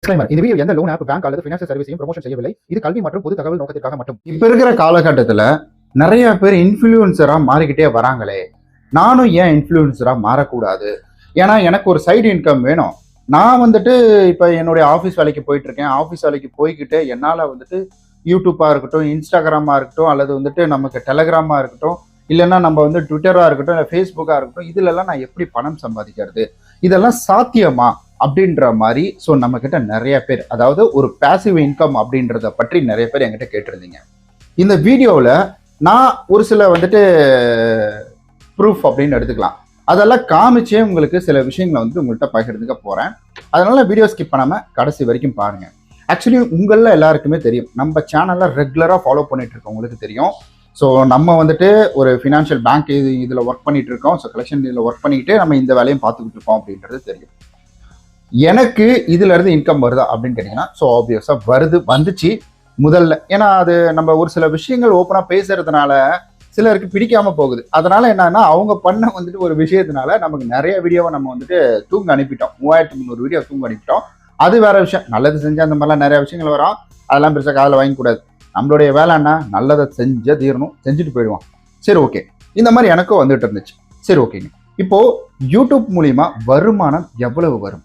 இந்த வீடியோ எந்த loan app, bank அல்லது ஃபினான்ஷியல் சர்வீஸையும் ப்ரமோஷன் செய்யவில்லை. இது கல்வி மற்றும் பொது தகவல் நோக்கத்திற்காக மட்டும். இப்ப இருக்கிற காலகட்டத்துல நிறைய பேர் இன்ஃப்ளூயன்சரா மாறிக்கிட்டே வராங்களே, நானும் ஏன் இன்ஃப்ளூயன்சரா மாறக்கூடாது? ஏன்னா எனக்கு ஒரு சைடு இன்கம் வேணும். நான் இப்ப என்னுடைய ஆஃபீஸ் வேலைக்கு போயிட்டு இருக்கேன். ஆஃபீஸ் வேலைக்கு போய்கிட்டு என்னால யூடியூப்பா இருக்கட்டும், இன்ஸ்டாகிராமா இருக்கட்டும், அல்லது நமக்கு டெலகிராமா இருக்கட்டும், இல்லைன்னா நம்ம ட்விட்டரா இருக்கட்டும், இல்லை ஃபேஸ்புக்கா இருக்கட்டும், இதுல எல்லாம் நான் எப்படி பணம் சம்பாதிக்கிறது? இதெல்லாம் சாத்தியமா அப்படின்ற மாதிரி நம்ம கிட்ட நிறைய பேர், அதாவது ஒரு பேசிவ் இன்கம் அப்படின்றத பற்றி நிறைய பேர் என்கிட்ட கேட்டிருந்தீங்க. இந்த வீடியோவில் நான் ஒரு சில ப்ரூஃப் அப்படின்னு எடுத்துக்கலாம், அதெல்லாம் காமிச்சே உங்களுக்கு சில விஷயங்களை உங்கள்கிட்ட பகிர்ந்துக்க போறேன். அதனால வீடியோ ஸ்கிப் பண்ணாம கடைசி வரைக்கும் பாருங்க. ஆக்சுவலி உங்கள எல்லாருக்குமே தெரியும், நம்ம சேனல்ல ரெகுலரா ஃபாலோ பண்ணிட்டு இருக்கோம், உங்களுக்கு தெரியும். ஸோ நம்ம ஒரு ஃபினான்ஷியல் பேங்க் இதில் ஒர்க் பண்ணிட்டு இருக்கோம். ஸோ கலெக்ஷன் இதில் ஒர்க் பண்ணிக்கிட்டு நம்ம இந்த வேலையும் பார்த்துக்கிட்டு இருக்கோம் அப்படின்றது தெரியும். எனக்கு இதுல இருந்து இன்கம் வருதா அப்படின்னு கேட்டீங்கன்னா, ஸோ ஆப்வியஸா வந்துச்சு முதல்ல. ஏன்னா அது நம்ம ஒரு சில விஷயங்கள் ஓப்பனா பேசுறதுனால சிலருக்கு பிடிக்காம போகுது. அதனால என்னன்னா, அவங்க பண்ண ஒரு விஷயத்தினால நமக்கு நிறைய வீடியோவை நம்ம தூங்க அனுப்பிட்டோம். 3300 வீடியோ தூங்க அனுப்பிட்டோம். அது வேற விஷயம். நல்லது செஞ்சா அந்த மாதிரிலாம் நிறைய விஷயங்கள் வரும். அதெல்லாம் பெருசாக காதில் வாங்கிக்கூடாது. நம்மளுடைய வேலை என்ன, நல்லதை செஞ்சே தீரணும், செஞ்சுட்டு போயிடுவோம். சரி, ஓகே. இந்த மாதிரி எனக்கும் வந்துட்டு இருந்துச்சு. சரி, ஓகேங்க. இப்போ யூடியூப் மூலியமா வருமானம் எவ்வளவு வரும்?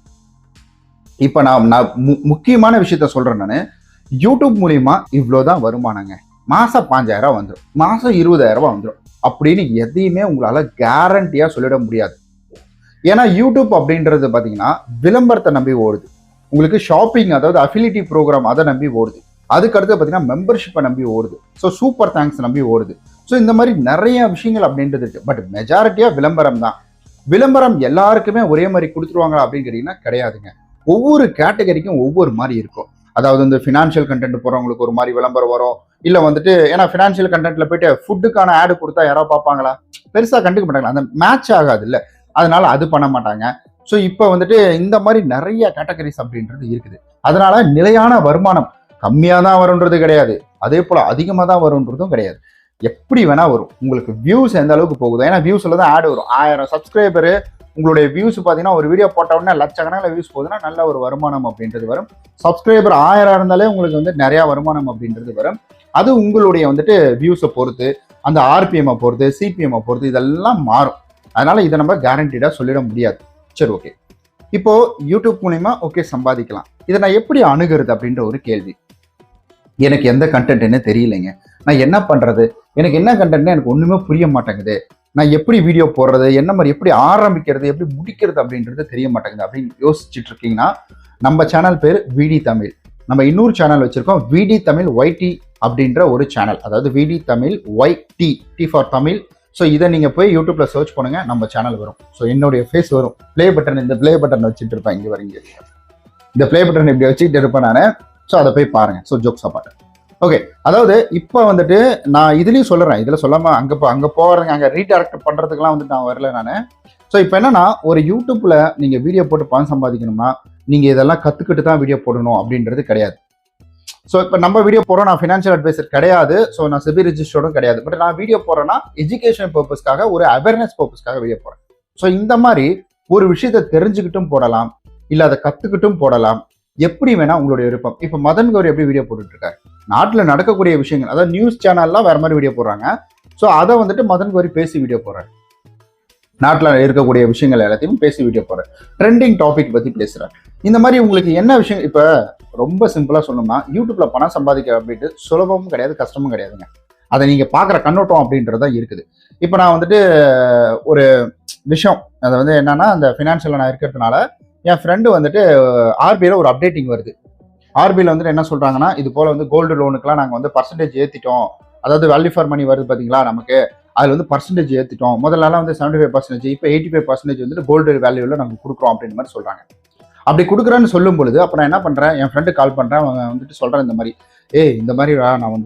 இப்போ நான் முக்கியமான விஷயத்த சொல்றேன். நான் யூடியூப் மூலியமா இவ்வளோதான் வருமானங்க. மாசம் 5000 வந்துடும், மாசம் 20000 வந்துடும் அப்படின்னு எதையுமே உங்களால கேரண்டியா சொல்லிட முடியாது. ஏன்னா யூடியூப் அப்படின்றது பார்த்தீங்கன்னா விளம்பரத்தை நம்பி ஓடுது. உங்களுக்கு ஷாப்பிங், அதாவது அஃபிலிட்டி ப்ரோக்ராம், அதை நம்பி ஓடுது. அதுக்கடுத்து பார்த்தீங்கன்னா மெம்பர்ஷிப்பை நம்பி ஓடுது. ஸோ சூப்பர் தேங்க்ஸ் நம்பி ஓடுது. ஸோ இந்த மாதிரி நிறைய விஷயங்கள் அப்படின்றது இருக்கு. பட் மெஜாரிட்டியா விளம்பரம் தான். விளம்பரம் எல்லாருக்குமே ஒரே மாதிரி கொடுத்துருவாங்களா அப்படின்னு கேட்டீங்கன்னா கிடையாதுங்க. ஒவ்வொரு கேட்டகரிக்கும் ஒவ்வொரு மாதிரி இருக்கும். அதாவது ஃபினான்ஷியல் கண்டென்ட் போறவங்களுக்கு ஒரு மாதிரி விளம்பரம் வரும். இல்லை ஏன்னா ஃபினான்ஷியல் கண்டென்ட்ல போயிட்டு ஃபுட்டுக்கான ஆடு கொடுத்தா யாரோ பார்ப்பாங்களா? பெருசா கண்டுக்க மாட்டாங்களா? அந்த மேட்ச் ஆகாது இல்லை, அதனால அது பண்ண மாட்டாங்க. ஸோ இப்போ இந்த மாதிரி நிறைய கேட்டகரிஸ் அப்படின்றது இருக்குது. அதனால நிலையான வருமானம் கம்மியாக தான் வரும்ன்றது கிடையாது, அதே போல அதிகமாக தான் வரும்ன்றதும் கிடையாது. எப்படி வேணா வரும். உங்களுக்கு வியூஸ் எந்த அளவுக்கு போகுது? ஏன்னா வியூஸ்ல தான் ஆடு வரும். 1000 சப்ஸ்கிரைபரு உங்களுடைய வியூஸ் பார்த்தீங்கன்னா, ஒரு வீடியோ போட்ட உடனே லட்சக்கணக்கில் வியூஸ் போகுதுன்னா நல்ல ஒரு வருமானம் அப்படின்றது வரும். சப்ஸ்கிரைபர் 1000 இருந்தாலே உங்களுக்கு நிறைய வருமானம் அப்படின்றது வரும். அது உங்களுடைய வியூஸை பொறுத்து, அந்த ஆர்பிஎம் பொறுத்து, சிபிஎம் பொறுத்து இதெல்லாம் மாறும். அதனால இதை நம்ம கேரண்டீடா சொல்லிட முடியாது. சரி, ஓகே. இப்போ யூடியூப் மூலியமா ஓகே சம்பாதிக்கலாம். இதை நான் எப்படி அணுகிறது அப்படின்ற ஒரு கேள்வி. எனக்கு எந்த கண்டென்ட்னு தெரியலைங்க, நான் என்ன பண்றது? எனக்கு என்ன கண்டென்ட்னு எனக்கு ஒண்ணுமே புரிய மாட்டேங்குது. நான் எப்படி வீடியோ போடுறது, என்ன மாதிரி எப்படி ஆரம்பிக்கிறது, எப்படி முடிக்கிறது அப்படின்றது தெரிய மாட்டேங்குது அப்படின்னு யோசிச்சுட்டு இருக்கீங்கன்னா, நம்ம சேனல் பேர் விடி தமிழ். நம்ம இன்னொரு சேனல் வச்சிருக்கோம், விடி தமிழ் ஒய்டி அப்படின்ற ஒரு சேனல். அதாவது VT Tamil YT, T for Tamil. So இதை நீங்கள் போய் யூடியூப்ல சர்ச் பண்ணுங்க, நம்ம சேனல் வரும். ஸோ என்னுடைய ஃபேஸ் வரும். ப்ளே பட்டன், இந்த ப்ளே பட்டன் வச்சுட்டு இருப்பேன். இங்கே வரீங்க, இந்த ப்ளே பட்டன் இப்படி வச்சுட்டு இருப்பேன் நான். ஸோ அதை போய் பாருங்க. So jokes apart. ஓகே. அதாவது இப்போ நான் இதுலேயும் சொல்கிறேன், இதில் சொல்லாமல் அங்கே போகிறதுங்க, அங்கே ரீடைரக்ட் பண்ணுறதுக்குலாம் நான் வரல நான். ஸோ இப்போ என்னன்னா, ஒரு யூடியூப்ல நீங்கள் வீடியோ போட்டு பணம் சம்பாதிக்கணும்னா நீங்கள் இதெல்லாம் கற்றுக்கிட்டு தான் வீடியோ போடணும் அப்படின்றது கிடையாது. ஸோ இப்போ நம்ம வீடியோ போகிறோம், நான் ஃபினான்ஷியல் அட்வைசர் கிடையாது. ஸோ நான் செபி ரெஜிஸ்டர்டும் கிடையாது. பட் நான் வீடியோ போகிறேன்னா எஜுகேஷன் பர்பஸ்க்காக, ஒரு அவேர்னஸ் பர்பஸ்க்காக வீடியோ போகிறேன். ஸோ இந்த மாதிரி ஒரு விஷயத்தை தெரிஞ்சுக்கிட்டும் போடலாம், இல்லை அதை கற்றுக்கிட்டும் போடலாம். எப்படி வேணா உங்களுடைய விருப்பம். இப்போ மதன் கௌரி எப்படி வீடியோ போட்டுட்டு இருக்காரு, நாட்டில் நடக்கக்கூடிய விஷயங்கள், அதாவது நியூஸ் சேனல்லாம் வேற மாதிரி வீடியோ போடுறாங்க. ஸோ அதை மதன் கௌரி பேசி வீடியோ போடுறாரு. நாட்டில் இருக்கக்கூடிய விஷயங்கள் எல்லாத்தையும் பேசி வீடியோ போடுறாரு. ட்ரெண்டிங் டாபிக் பற்றி பேசுறாரு. இந்த மாதிரி உங்களுக்கு என்ன விஷயம், இப்போ ரொம்ப சிம்பிளா சொல்லணும்னா, யூடியூப்ல பணம் சம்பாதிக்க அப்படின்ட்டு சுலபமும் கிடையாது, கஷ்டமும் கிடையாதுங்க. அதை நீங்க பாக்குற கண்ணோட்டம் அப்படின்றதான் இருக்குது. இப்போ நான் ஒரு விஷயம், அதை என்னன்னா, அந்த ஃபினான்ஷியல் நான் இருக்கிறதுனால என் ஃப்ரெண்டு ஆர்பிஐல ஒரு அப்டேட்டிங் வருது. ஆர்பிஐல என்ன சொல்றாங்கன்னா, இது போல கோல்டு லோனுக்குலாம் நாங்கள் பர்சன்டேஜ் ஏற்றிட்டோம். அதாவது வேல்யூ ஃபார் மணி வருது பார்த்தீங்களா, நமக்கு அதில் பர்சன்டேஜ் ஏற்றிட்டோம். முதல்லலாம் 75%, இப்போ 85% கோல்டு வேல்யூவில் நாங்கள் கொடுக்குறோம் அப்படின்ற மாதிரி சொல்றாங்க. அப்படி கொடுக்குறேன்னு சொல்லும் பொழுது அப்போ நான் என்ன பண்ணுறேன், என் ஃப்ரெண்டு கால் பண்ணுறேன். அவங்க சொல்கிறேன், இந்த மாதிரி இந்த மாதிரி நான்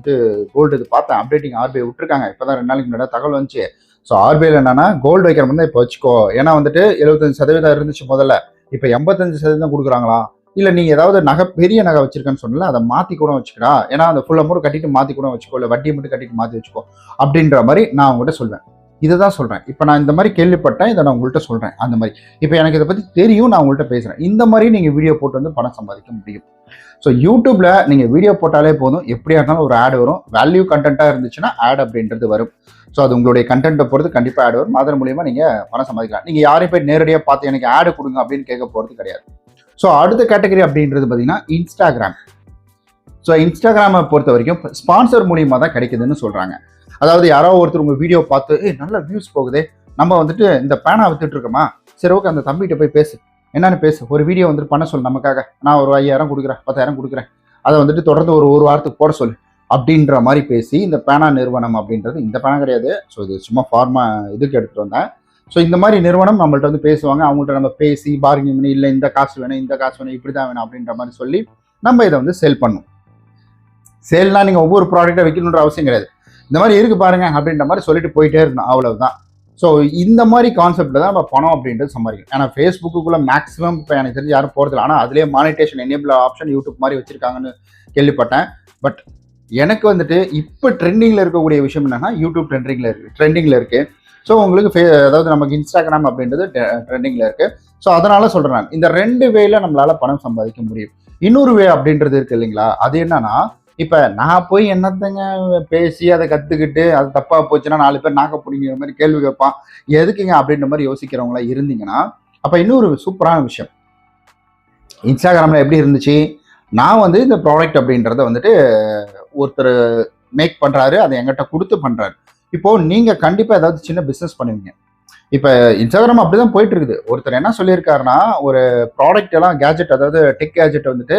கோல்டு இது பார்த்தேன், அப்டேட்டிங் ஆர்பிஐ விட்டுருக்காங்க, இப்போ தான் 2 நாளைக்கு முன்னாடி தகவல் வந்துச்சு. ஸோ ஆர்பிஐல என்னன்னா, கோல்டு வைக்கிற மாதிரி இப்போ வச்சுக்கோ. ஏன்னா 75% இருந்துச்சு முதல்ல, இப்போ 85% கொடுக்குறாங்களா? இல்லை நீங்கள் ஏதாவது நகை, பெரிய நகை வச்சிருக்கேன்னு சொன்னல, அதை மாற்றி கூட வச்சுக்கிறா. ஏன்னா அந்த ஃபுல் அமௌண்ட் கட்டிட்டு மாற்றி கூட வச்சுக்கோ, இல்லை வட்டியை மட்டும் கட்டிட்டு மாற்றி வச்சுக்கோ அப்படின்ற மாதிரி நான் அவங்ககிட்ட சொல்வேன். இதை தான் சொல்கிறேன். இப்போ நான் இந்த மாதிரி கேள்விப்பட்டேன், இதை நான் உங்கள்கிட்ட சொல்கிறேன். அந்த மாதிரி இப்போ எனக்கு இதை பற்றி தெரியும், நான் உங்கள்கிட்ட பேசுகிறேன். இந்த மாதிரி நீங்கள் வீடியோ போட்டு வந்து பணம் சம்பாதிக்க முடியும். ஸோ யூடியூப்ல நீங்கள் வீடியோ போட்டாலே போதும், எப்படியா இருந்தாலும் ஒரு ஆட் வரும். வேல்யூ கண்டென்ட்டாக இருந்துச்சுன்னா ஆட் அப்படின்றது வரும். ஸோ அது உங்களுடைய கண்டென்ட்டை பொறுத்து கண்டிப்பாக ஆட் வரும். அதன் மூலியமாக நீங்கள் பணம் சம்பாதிக்கலாம். நீங்கள் யாரையும் போய் நேரடியாக பார்த்து எனக்கு ஆடு கொடுங்க அப்படின்னு கேட்க போகிறது கிடையாது. ஸோ அடுத்த கேட்டகரி அப்படின்றது பார்த்தீங்கன்னா இன்ஸ்டாகிராம். ஸோ இன்ஸ்டாகிராமை பொறுத்த வரைக்கும் ஸ்பான்சர் மூலியமாக தான் கிடைக்குதுன்னு சொல்கிறாங்க. அதாவது யாரோ ஒருத்தர் உங்கள் வீடியோ பார்த்து நல்ல வியூஸ் போகுதே, நம்ம வந்துட்டு இந்த பேனா வித்துட்டு இருக்கோமா, சரி ஓகே அந்த தம்பிகிட்ட போய் பேசு, என்னன்னு பேசு, ஒரு வீடியோ வந்துட்டு பண்ண சொல்லு நமக்காக, நான் ஒரு 5000 கொடுக்குறேன் 10,000 கொடுக்குறேன், அதை வந்துட்டு தொடர்ந்து ஒரு வாரத்துக்கு போட சொல்லு அப்படின்ற மாதிரி பேசி இந்த பேனா நிறுவனம் அப்படின்றது, இந்த பேனா கிடையாது, ஸோ இது சும்மா ஃபார்மா இதுக்கு எடுத்துகிட்டு வந்தேன். ஸோ இந்த மாதிரி நிறுவனம் நம்மள்ட்ட வந்து பேசுவாங்க. அவங்கள்ட்ட நம்ம பேசி பார்கிங் பண்ணி இல்லை இந்த காசு வேணும் இந்த காசு வேணும் இப்படி தான் வேணும் அப்படின்ற மாதிரி சொல்லி நம்ம இதை வந்து சேல் பண்ணணும். சேல்னால் நீங்கள் ஒவ்வொரு ப்ராடக்ட்டை வைக்கணுன்ற அவசியம் கிடையாது. இந்த மாதிரி இருக்கு பாருங்க அப்படின்ற மாதிரி சொல்லிட்டு போயிட்டே இருக்கணும், அவ்வளவுதான். ஸோ இந்த மாதிரி கான்செப்ட்ல தான் நம்ம பணம் அப்படின்றது சம்பாதிக்கணும். ஏன்னா ஃபேஸ்புக்குள்ள மேக்ஸிமம் இப்போ எனக்கு தெரிஞ்சு யாரும் போகிறதில்ல. ஆனால் அதுலேயே மானிட்டேஷன் எனேபிள் ஆப்ஷன் யூடியூப் மாதிரி வச்சிருக்காங்கன்னு கேள்விப்பட்டேன். பட் எனக்கு வந்துட்டு இப்போ ட்ரெண்டிங்கில் இருக்கக்கூடிய விஷயம் என்னன்னா யூடியூப் ட்ரெண்டிங்கில் இருக்கு. ஸோ உங்களுக்கு அதாவது நமக்கு இன்ஸ்டாகிராம் அப்படின்றது ட்ரெண்டிங்கில் இருக்கு. ஸோ அதனால சொல்கிறேன் நான் இந்த 2 வேல நம்மளால பணம் சம்பாதிக்க முடியும். இன்னொரு வே அப்படின்றது இருக்கு இல்லைங்களா, அது என்னன்னா இப்போ நான் போய் என்னத்தங்க பேசி அதை கற்றுக்கிட்டு அது தப்பாக போச்சுன்னா 4 பேர் நாக்க பிடிங்கிற மாதிரி கேள்வி கேட்பான், எதுக்குங்க அப்படின்ற மாதிரி யோசிக்கிறவங்களா இருந்தீங்கன்னா, அப்போ இன்னொரு சூப்பரான விஷயம், இன்ஸ்டாகிராமில் எப்படி இருந்துச்சு, நான் வந்து இந்த ப்ராடக்ட் அப்படின்றத வந்துட்டு ஒருத்தர் மேக் பண்ணுறாரு, அதை என்கிட்ட கொடுத்து பண்ணுறாரு. இப்போது நீங்கள் கண்டிப்பாக ஏதாவது சின்ன பிஸ்னஸ் பண்ணுவீங்க. இப்போ இன்ஸ்டாகிராம் அப்படி தான் போயிட்டு இருக்குது. ஒருத்தர் என்ன சொல்லியிருக்காருன்னா, ஒரு ப்ராடக்ட் எல்லாம் கேஜெட், அதாவது டெக் கேஜெட் வந்துட்டு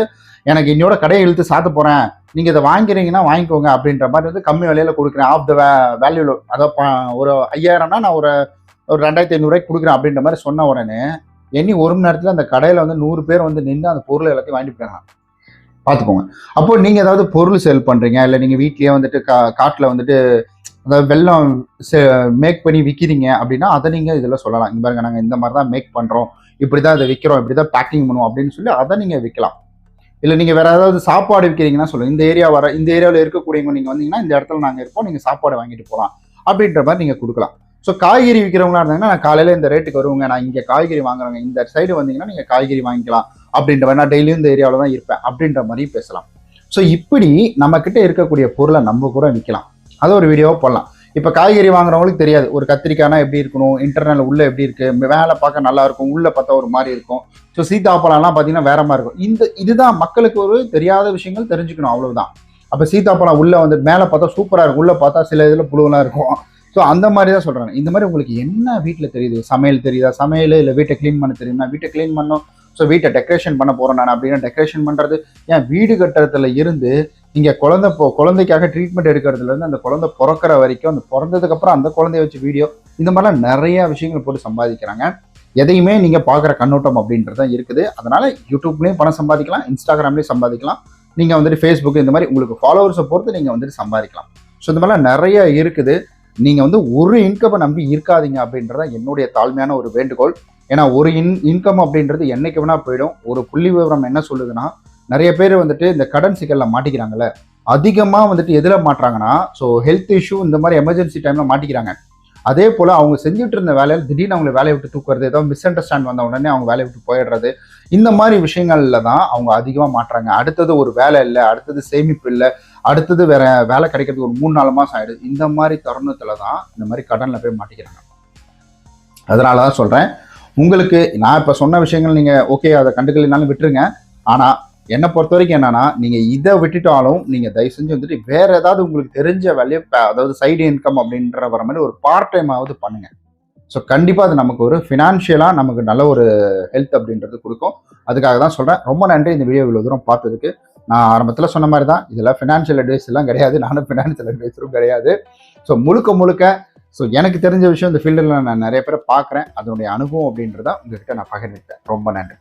எனக்கு இன்னோட கடையை இழுத்து சாத்த போகிறேன், நீங்கள் இதை வாங்கிறீங்கன்னா வாங்கிக்கோங்க அப்படின்ற மாதிரி வந்து கம்மி விலையில் கொடுக்குறேன், ஆஃப் த வேல்யூவில், அதாவது ஒரு 5000னா நான் ஒரு 2500 கொடுக்குறேன் அப்படின்ற மாதிரி சொன்ன உடனே எண்ணி 1 மணி நேரத்தில் அந்த கடையில் வந்து 100 பேர் வந்து நின்று அந்த பொருளை எல்லாத்தையும் வாங்கிட்டு போயிடலாம். பார்த்துக்கோங்க. அப்போ நீங்கள் ஏதாவது பொருள் சேல் பண்ணுறீங்க, இல்லை நீங்கள் வீட்லேயே வந்துட்டு காட்டில் வந்துட்டு அதாவது வெள்ளம் மேக் பண்ணி விற்கிறீங்க அப்படின்னா அதை நீங்கள் இதில் சொல்லலாம். இங்கே பாருங்க நாங்கள் இந்த மாதிரி தான் மேக் பண்ணுறோம், இப்படி தான் இதை விற்கிறோம், இப்படி தான் பேக்கிங் பண்ணுவோம் அப்படின்னு சொல்லி அதை நீங்கள் விற்கலாம். இல்லை நீங்கள் வேறு ஏதாவது சாப்பாடு விற்கிறீங்கன்னா சொல்லுங்கள், இந்த ஏரியாவில் இருக்கக்கூடியவங்க நீங்கள் வந்தீங்கன்னா இந்த இடத்துல நாங்கள் இருப்போம், நீங்கள் சாப்பாடு வாங்கிட்டு போகலாம் அப்படின்ற மாதிரி நீங்கள் கொடுக்கலாம். ஸோ காய்கறி விற்கிறவங்களா இருந்தாங்கன்னா நான் காலையில் இந்த ரேட்டுக்கு வருவாங்க, நான் இங்கே காய்கறி வாங்குறவங்க இந்த சைடு வந்தீங்கன்னா நீங்கள் காய்கறி வாங்கிக்கலாம் அப்படின்ற மாதிரி, நான் டெய்லியும் இந்த ஏரியாவில் தான் இருப்பேன் அப்படின்ற மாதிரி பேசலாம். ஸோ இப்படி நம்மக்கிட்ட இருக்கக்கூடிய பொருளை நம்ம கூட விற்கலாம். அதை ஒரு வீடியோவாக போடலாம். இப்போ காய்கறி வாங்குறவங்களுக்கு தெரியாது, ஒரு கத்திரிக்காய்னா எப்படி இருக்கணும், இன்டர்னல் உள்ளே எப்படி இருக்குது, வேலை பார்க்க நல்லா இருக்கும், உள்ளே பார்த்தா ஒரு மாதிரி இருக்கும். ஸோ சீத்தாப்பழம்லாம் பார்த்தீங்கன்னா வேற மாதிரி இருக்கும். இதுதான் மக்களுக்கு ஒரு தெரியாத விஷயங்கள் தெரிஞ்சுக்கணும், அவ்வளவுதான். அப்போ சீத்தாப்பழம் உள்ளே வந்து மேலே பார்த்தா சூப்பராக இருக்கும், உள்ளே பார்த்தா சில இதில் புழுவெல்லாம் இருக்கும். ஸோ அந்த மாதிரி தான் சொல்கிறாங்க. இந்த மாதிரி உங்களுக்கு என்ன வீட்டில் தெரியுது, சமையல் தெரியுதா, சமையல் இல்லை வீட்டை க்ளீன் பண்ண தெரியுமா, வீட்டை க்ளீன் பண்ணணும், ஸோ வீட்டை டெக்கரேஷன் பண்ண போகிறேன் நான் அப்படின்னா டெக்கரேஷன் பண்ணுறது, ஏன் வீடு கட்டுறதுல இருந்து நீங்கள் குழந்தைக்காக ட்ரீட்மெண்ட் எடுக்கிறதுலேருந்து அந்த குழந்தை பிறக்கிற வரைக்கும், அந்த பிறந்ததுக்கப்புறம் அந்த குழந்தைய வச்சு வீடியோ, இந்த மாதிரிலாம் நிறையா விஷயங்கள் போட்டு சம்பாதிக்கிறாங்க. எதையுமே நீங்கள் பார்க்குற கண்ணோட்டம் அப்படின்றதான் இருக்குது. அதனால் யூடியூப்லேயும் பணம் சம்பாதிக்கலாம், இன்ஸ்டாகிராம்லேயும் சம்பாதிக்கலாம், நீங்கள் வந்துட்டு ஃபேஸ்புக் இந்த மாதிரி உங்களுக்கு ஃபாலோவர்ஸை பொறுத்து நீங்கள் வந்துட்டு சம்பாதிக்கலாம். ஸோ இந்த மாதிரிலாம் நிறைய இருக்குது. நீங்கள் வந்து ஒரு இன்கமை நம்பி இருக்காதீங்க அப்படின்றதான் என்னுடைய தாழ்மையான ஒரு வேண்டுகோள். ஏன்னா ஒரு இன்கம் அப்படின்றது என்னைக்கு வேணால் போயிடும். ஒரு புள்ளி விவரம் என்ன சொல்லுதுன்னா, நிறைய பேர் வந்துட்டு இந்த கடன் சிக்கலில் மாட்டிக்கிறாங்கல்ல, அதிகமாக வந்துட்டு எதில் மாட்டுறாங்கன்னா, ஸோ ஹெல்த் இஷ்யூ இந்த மாதிரி எமர்ஜென்சி டைமில் மாட்டிக்கிறாங்க. அதே போல் அவங்க செஞ்சுட்டு இருந்த வேலையில் திடீர்னு அவங்களை வேலையை விட்டு தூக்குறது, ஏதோ மிஸ் அண்டர்ஸ்டாண்ட் வந்த உடனே அவங்க வேலையை விட்டு போயிடுறது, இந்த மாதிரி விஷயங்கள்ல தான் அவங்க அதிகமாக மாட்டுறாங்க. அடுத்தது ஒரு வேலை இல்லை, அடுத்தது சேமிப்பு இல்லை, அடுத்தது வேற வேலை கிடைக்கிறதுக்கு ஒரு 3-4 மாதம் ஆயிடுது. இந்த மாதிரி தருணத்தில் தான் இந்த மாதிரி கடனில் போய் மாட்டிக்கிறாங்க. அதனால தான் சொல்கிறேன், உங்களுக்கு நான் இப்போ சொன்ன விஷயங்கள் நீங்கள் ஓகே அதை கண்டுக்கலைனாலும் விட்டுருங்க. ஆனால் என்னை பொறுத்த வரைக்கும் என்னன்னா, நீங்கள் இதை விட்டுட்டாலும் நீங்கள் தயவு செஞ்சு வந்துட்டு வேற ஏதாவது உங்களுக்கு தெரிஞ்ச வேலையை, அதாவது சைடு இன்கம் அப்படின்ற வர மாதிரி ஒரு பார்ட் டைமாவது பண்ணுங்க. ஸோ கண்டிப்பாக அது நமக்கு ஒரு ஃபினான்ஷியலாக நமக்கு நல்ல ஒரு ஹெல்த் அப்படின்றது கொடுக்கும். அதுக்காக தான் சொல்கிறேன். ரொம்ப நன்றி இந்த வீடியோ இவ்வளோ தூரம் பார்த்ததுக்கு. நான் ஆரம்பத்தில் சொன்ன மாதிரி தான், இதெல்லாம் ஃபினான்ஷியல் அட்வைஸ் எல்லாம் கிடையாது, நானும் ஃபினான்ஷியல் அட்வைஸரும் கிடையாது. ஸோ முழுக்க ஸோ எனக்கு தெரிஞ்ச விஷயம் இந்த ஃபீல்டில் நான் நிறைய பேரை பார்க்குறேன், அதனுடைய அனுபவம் அப்படின்றத உங்ககிட்ட நான் பகிர்ந்துக்கிட்டேன். ரொம்ப நன்றி.